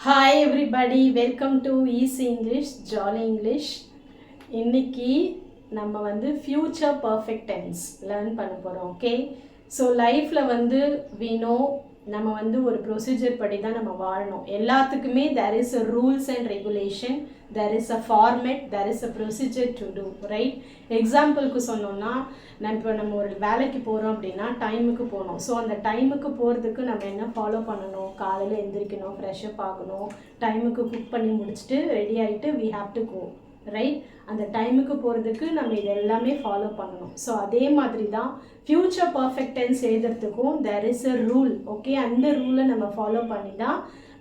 Hi everybody, welcome to Easy English, Jolly English. இன்னைக்கு நம்ம வந்து future perfect tense learn பண்ண போகிறோம். ஓகே, ஸோ லைஃப்பில் வந்து we know நம்ம வந்து ஒரு ப்ரொசீஜர் படி தான் நம்ம வாழணும். எல்லாத்துக்குமே there is a rules and regulation, there is a format, there is a procedure to do, right? எக்ஸாம்பிளுக்கு சொன்னோம்னா நம்ம ஒரு வேலைக்கு போகிறோம் அப்படின்னா டைமுக்கு போகணும். ஸோ அந்த டைமுக்கு போகிறதுக்கு நம்ம என்ன ஃபாலோ பண்ணணும்? காலையில் எந்திரிக்கணும், ஃப்ரெஷ்அப் ஆகணும், டைமுக்கு குக் பண்ணி முடிச்சுட்டு ரெடி ஆகிட்டு we have to go, right? அந்த டைமுக்கு போகிறதுக்கு நம்ம இது எல்லாமே ஃபாலோ பண்ணணும். ஸோ அதே மாதிரி தான் ஃப்யூச்சர் பர்ஃபெக்ட் டென்ஸ் எழுதுறதுக்கும் there is a rule. Okay, அந்த ரூலை நம்ம ஃபாலோ பண்ணி தான்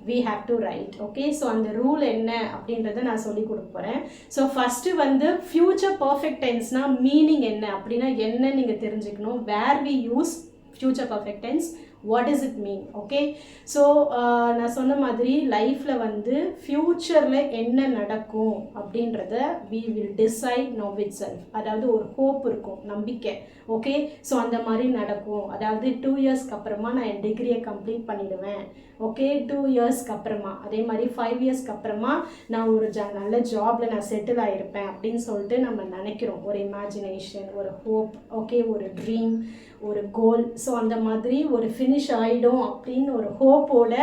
we have to write. Okay, so அந்த ரூல் என்ன அப்படின்றத நான் சொல்லி கொடுக்க போகிறேன். ஸோ ஃபஸ்ட்டு வந்து ஃப்யூச்சர் பர்ஃபெக்ட் டென்ஸ்னால் மீனிங் என்ன அப்படின்னா என்ன நீங்கள் தெரிஞ்சுக்கணும். Where we use future perfect tense, what is it mean? Okay, so நான் சொன்ன மாதிரி லைஃப்பில் வந்து ஃப்யூச்சரில் என்ன நடக்கும் அப்படின்றத we will decide now itself. அதாவது ஒரு ஹோப் இருக்கும், நம்பிக்கை. ஓகே, ஸோ அந்த மாதிரி நடக்கும். அதாவது 2 இயர்ஸ்க்கு அப்புறமா நான் என் டிகிரியை கம்ப்ளீட் பண்ணிடுவேன். ஓகே, 2 இயர்ஸ்க்கு அப்புறமா, அதே மாதிரி 5 இயர்ஸ்க்கு அப்புறமா நான் ஒரு நல்ல ஜாபில் நான் செட்டில் ஆகிருப்பேன் அப்படின்னு சொல்லிட்டு நம்ம நினைக்கிறோம். ஒரு இமேஜினேஷன், ஒரு ஹோப், ஓகே, ஒரு ட்ரீம், ஒரு கோல். ஸோ அந்த மாதிரி ஒரு ஃபினிஷ் ஆகிடும் அப்படின்னு ஒரு ஹோப்போட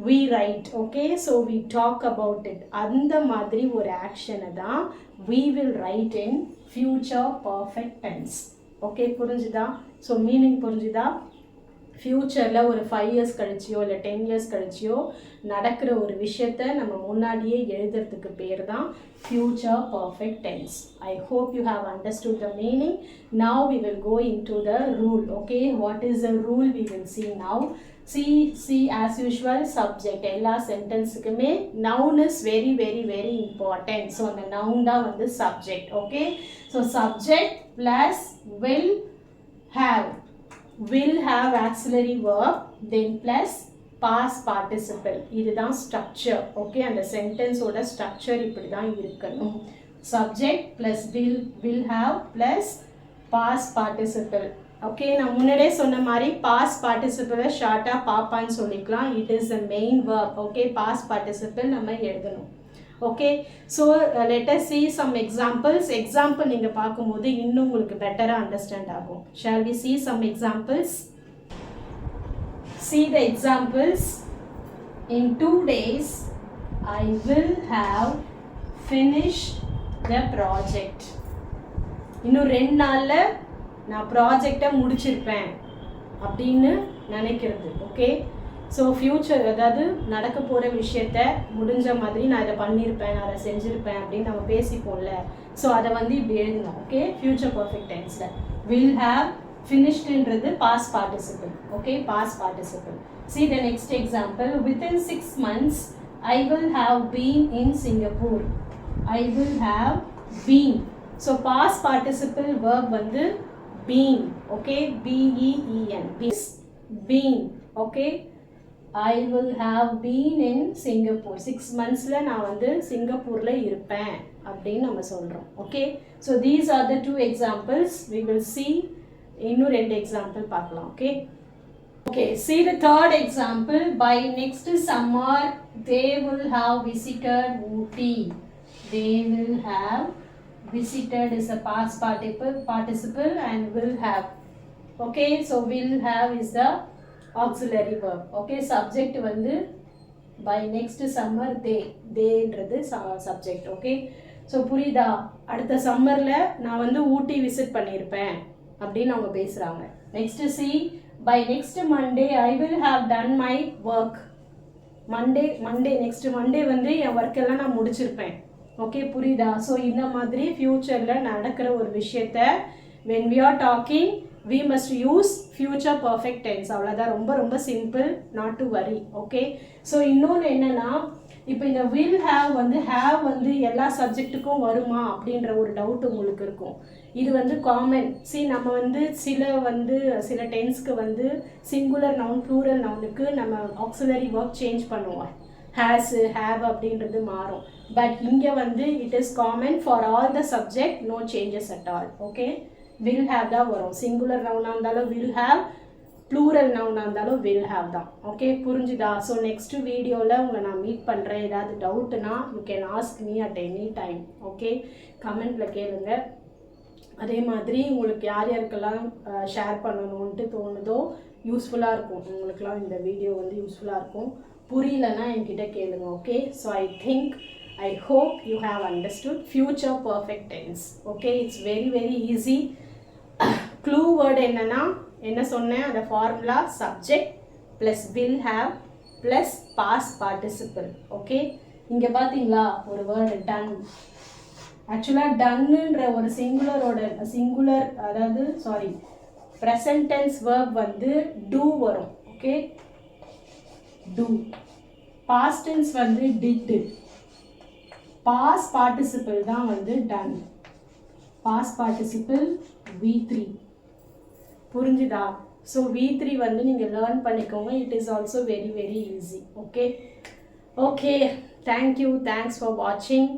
we write. Okay, so we talk about it. அந்த மாதிரி ஒரு ஆக்ஷனை தான் we will write in future perfect tense. Okay, புரிஞ்சுதா? ஸோ மீனிங் புரிஞ்சுதா? ஃப்யூச்சரில் ஒரு 5 இயர்ஸ் கழிச்சியோ இல்லை 10 இயர்ஸ் கழிச்சியோ நடக்கிற ஒரு விஷயத்த நம்ம முன்னாடியே எழுதுறதுக்கு பேர் தான் future perfect tense. I hope you have understood the meaning. Now we will go into the rule. Okay, what is the rule we will see now. see as usual subject. எல்லா சென்டென்ஸுக்குமே noun is very very very important. So அந்த noun தான் வந்து subject. Okay, so subject plus will have auxiliary verb then plus past participle. இதுதான் structure. Okay, அந்த சென்டென்ஸோட structure இப்படி தான் இருக்கணும். subject plus will have plus past participle. Okay, நான் முன்னாடியே சொன்ன மாதிரி பாஸ்ட் பார்ட்டிசிபிளை ஷார்ட்டாக பாப்பான்னு சொல்லிக்கலாம். It is the main verb. Okay, past participle நம்ம எழுதணும். Okay, so let us see some examples. Example நீங்கள் பார்க்கும்போது இன்னும் உங்களுக்கு பெட்டராக அண்டர்ஸ்டாண்ட் ஆகும். shall we see some examples? See the examples. In 2 days I will have finished the project. இன்னும் 2 நாளில் நான் ப்ராஜெக்டை முடிச்சிருப்பேன் அப்படின்னு நினைக்கிறது. ஓகே, ஸோ ஃப்யூச்சர், அதாவது நடக்க போகிற விஷயத்த முடிஞ்ச மாதிரி நான் இதை பண்ணியிருப்பேன், நான் அதை செஞ்சுருப்பேன் அப்படின்னு நம்ம பேசிப்போம்ல. ஸோ அதை வந்து இப்படி எழுதணும். ஓகே, ஃப்யூச்சர் பர்ஃபெக்ட் டென்ஸில் will have finishedன்றது past participle. Okay, past participle. See the next example. Within 6 months I will have been in Singapore. I will have been. So past participle verb வந்து been. Okay, B-E-E-N, been. Okay, I will have been in Singapore. 6 monthsல நான் வந்து சிங்கப்பூரில் இருப்பேன் அப்படின்னு நம்ம சொல்கிறோம். Okay, so these are the 2 examples. We will see இன்னும் 2 example பார்க்கலாம். Okay, okay, see the third example. By next summer they will have visited Ooty. They will have visited is a past participle and will have. Okay, so will have is the auxiliary verb. Okay, subject வந்து by next summer theyன்றது subject. Okay, so புரியுதா? அடுத்த சம்மரில் நான் வந்து ஊட்டி visit பண்ணியிருப்பேன் அப்படின்னு அவங்க பேசுகிறாங்க. Next see, by next Monday I will have done my work. Next Monday வந்து என் ஒர்க்கெல்லாம் நான் முடிச்சிருப்பேன். ஓகே, புரியுதா? ஸோ இந்த மாதிரி ஃப்யூச்சரில் நடக்கிற ஒரு விஷயத்த when we are talking we must use future perfect tense. அவ்வளோதான், ரொம்ப ரொம்ப simple, not to worry. Okay, so இன்னொன்று என்னென்னா, இப்போ இந்த will have வந்து எல்லா சப்ஜெக்ட்டுக்கும் வருமா அப்படின்ற ஒரு டவுட் உங்களுக்கு இருக்கும். இது வந்து காமன். நம்ம வந்து சில டென்ஸ்க்கு வந்து சிங்குலர் நவுன் ப்ளூரல் நவுனுக்கு நம்ம ஆக்சிலரி ஒர்க் சேஞ்ச் பண்ணுவோம். has, have அப்படின்றது மாறும். பட் இங்கே வந்து it is common for all the subject, no changes at all. Okay, will have தான் வரும். சிங்குலர் நவுனாக இருந்தாலும் will have, ப்ளூரல் நவுனாக இருந்தாலும் வில் ஹாவ் தான். ஓகே, புரிஞ்சுதா? ஸோ நெக்ஸ்ட் வீடியோவில் உங்களை நான் மீட் பண்ணுறேன். ஏதாவது டவுட்டுனா you can ask me at any time. Okay, கமெண்ட்டில் கேளுங்க. அதே மாதிரி உங்களுக்கு யார் யாருக்கெல்லாம் ஷேர் பண்ணணுன்ட்டு தோணுதோ யூஸ்ஃபுல்லாக இருக்கும், உங்களுக்குலாம் இந்த வீடியோ வந்து யூஸ்ஃபுல்லாக இருக்கும். புரியலன்னா என்கிட்ட கேளுங்க. Okay, so I hope you have understood future perfect tense. Okay, it's very very easy. Clue word என்னன்னா என்ன சொன்னேன், அந்த formula subject plus will have plus past participle. Okay, இங்கே பார்த்தீங்களா ஒரு வேர்டு டன். ஆக்சுவலாக டன்னுன்ற ஒரு சிங்குலர் அதாவது ப்ரெசன்ட் டென்ஸ் வேர்ப் வந்து டூ வரும். Okay, do. பாஸ்ட் டென்ஸ் வந்து டிட். பாஸ்ட் பார்ட்டிசிபிள் தான் வந்து டன். Past participle V3. புரிஞ்சுதா? ஸோ V3 வந்து நீங்கள் லேர்ன் பண்ணிக்கோங்க. It is also very very easy. Okay, thank you, thanks for வாட்சிங்.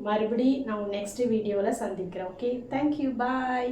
மறுபடி நான் நெக்ஸ்ட் வீடியோவில் சந்திக்கிறேன். ஓகே, தேங்க்யூ, பாய்.